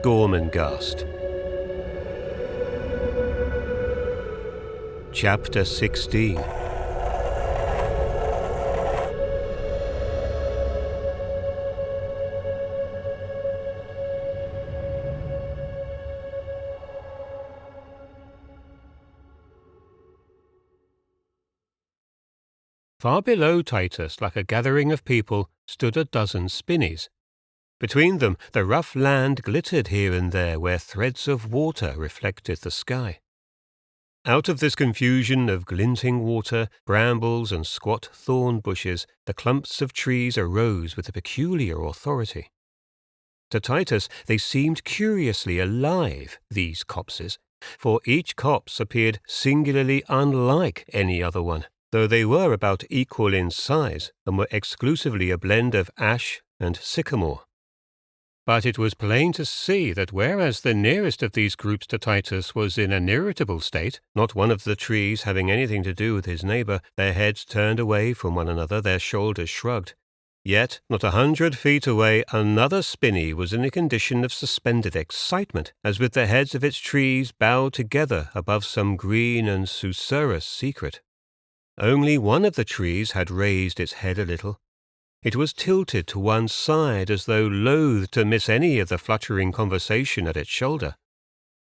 Gormenghast. Chapter 16. Far below Titus, like a gathering of people, stood a dozen spinneys. Between them the rough land glittered here and there where threads of water reflected the sky. Out of this confusion of glinting water, brambles and squat thorn bushes, the clumps of trees arose with a peculiar authority. To Titus they seemed curiously alive, these copses, for each copse appeared singularly unlike any other one, though they were about equal in size and were exclusively a blend of ash and sycamore. But it was plain to see that whereas the nearest of these groups to Titus was in an irritable state, not one of the trees having anything to do with his neighbour, their heads turned away from one another, their shoulders shrugged, yet not 100 feet away another spinney was in a condition of suspended excitement, as with the heads of its trees bowed together above some green and susurrus secret. Only one of the trees had raised its head a little. It was tilted to one side as though loath to miss any of the fluttering conversation at its shoulder.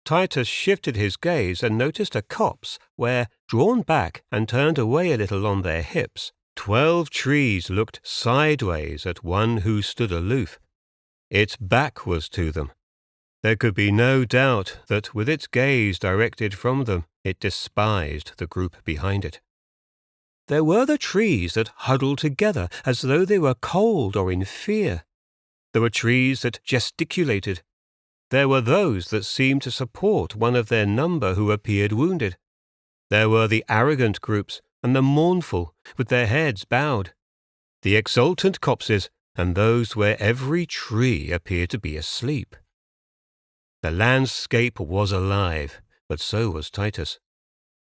Titus shifted his gaze and noticed a copse where, drawn back and turned away a little on their hips, 12 trees looked sideways at one who stood aloof. Its back was to them. There could be no doubt that with its gaze directed from them, it despised the group behind it. There were the trees that huddled together as though they were cold or in fear. There were trees that gesticulated. There were those that seemed to support one of their number who appeared wounded. There were the arrogant groups and the mournful, with their heads bowed. The exultant copses and those where every tree appeared to be asleep. The landscape was alive, but so was Titus.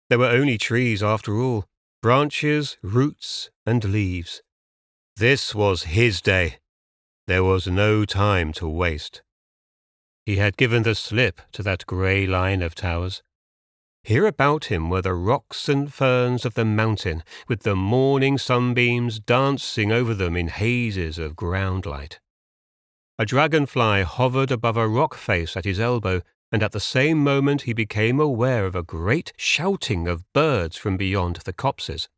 There were only trees after all. Branches, roots, and leaves. This was his day. There was no time to waste. He had given the slip to that grey line of towers. Here about him were the rocks and ferns of the mountain, with the morning sunbeams dancing over them in hazes of ground light. A dragonfly hovered above a rock face at his elbow, and at the same moment he became aware of a great shouting of birds from beyond the copses.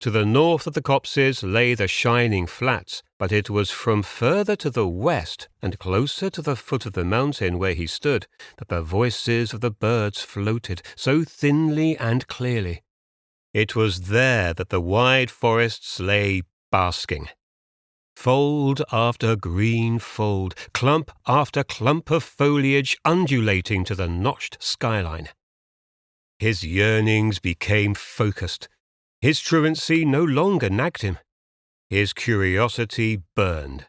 To the north of the copses lay the shining flats, but it was from further to the west and closer to the foot of the mountain where he stood that the voices of the birds floated so thinly and clearly. It was there that the wide forests lay basking. Fold after green fold, clump after clump of foliage undulating to the notched skyline. His yearnings became focused. His truancy no longer nagged him. His curiosity burned.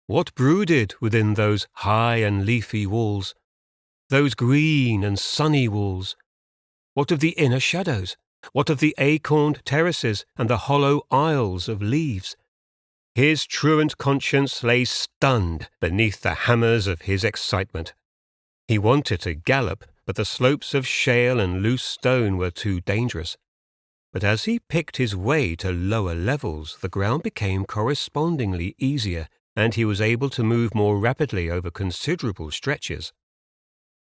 What brooded within those high and leafy walls? Those green and sunny walls? What of the inner shadows? What of the acorned terraces and the hollow aisles of leaves? His truant conscience lay stunned beneath the hammers of his excitement. He wanted to gallop, but the slopes of shale and loose stone were too dangerous. But as he picked his way to lower levels, the ground became correspondingly easier, and he was able to move more rapidly over considerable stretches.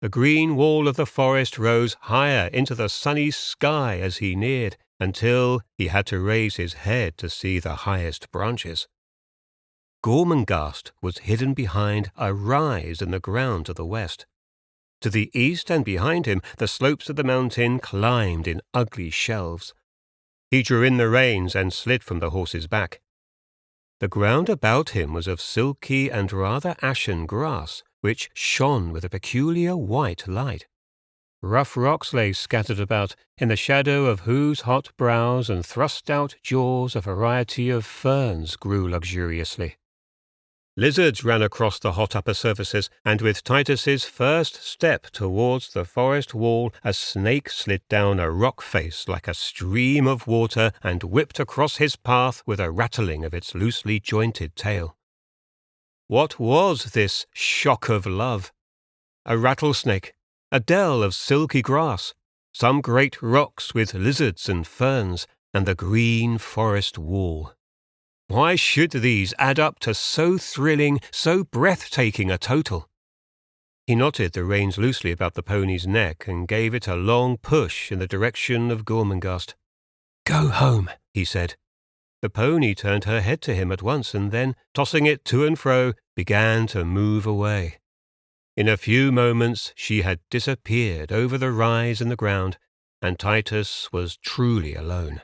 The green wall of the forest rose higher into the sunny sky as he neared, until he had to raise his head to see the highest branches. Gormenghast was hidden behind a rise in the ground to the west. To the east and behind him, the slopes of the mountain climbed in ugly shelves. He drew in the reins and slid from the horse's back. The ground about him was of silky and rather ashen grass, which shone with a peculiar white light. Rough rocks lay scattered about, in the shadow of whose hot brows and thrust-out jaws a variety of ferns grew luxuriously. Lizards ran across the hot upper surfaces, and with Titus's first step towards the forest wall, a snake slid down a rock face like a stream of water and whipped across his path with a rattling of its loosely jointed tail. What was this shock of love? A rattlesnake, a dell of silky grass, some great rocks with lizards and ferns, and the green forest wall. Why should these add up to so thrilling, so breathtaking a total? He knotted the reins loosely about the pony's neck and gave it a long push in the direction of Gormenghast. "Go home," he said. The pony turned her head to him at once and then, tossing it to and fro, began to move away. In a few moments she had disappeared over the rise in the ground, and Titus was truly alone.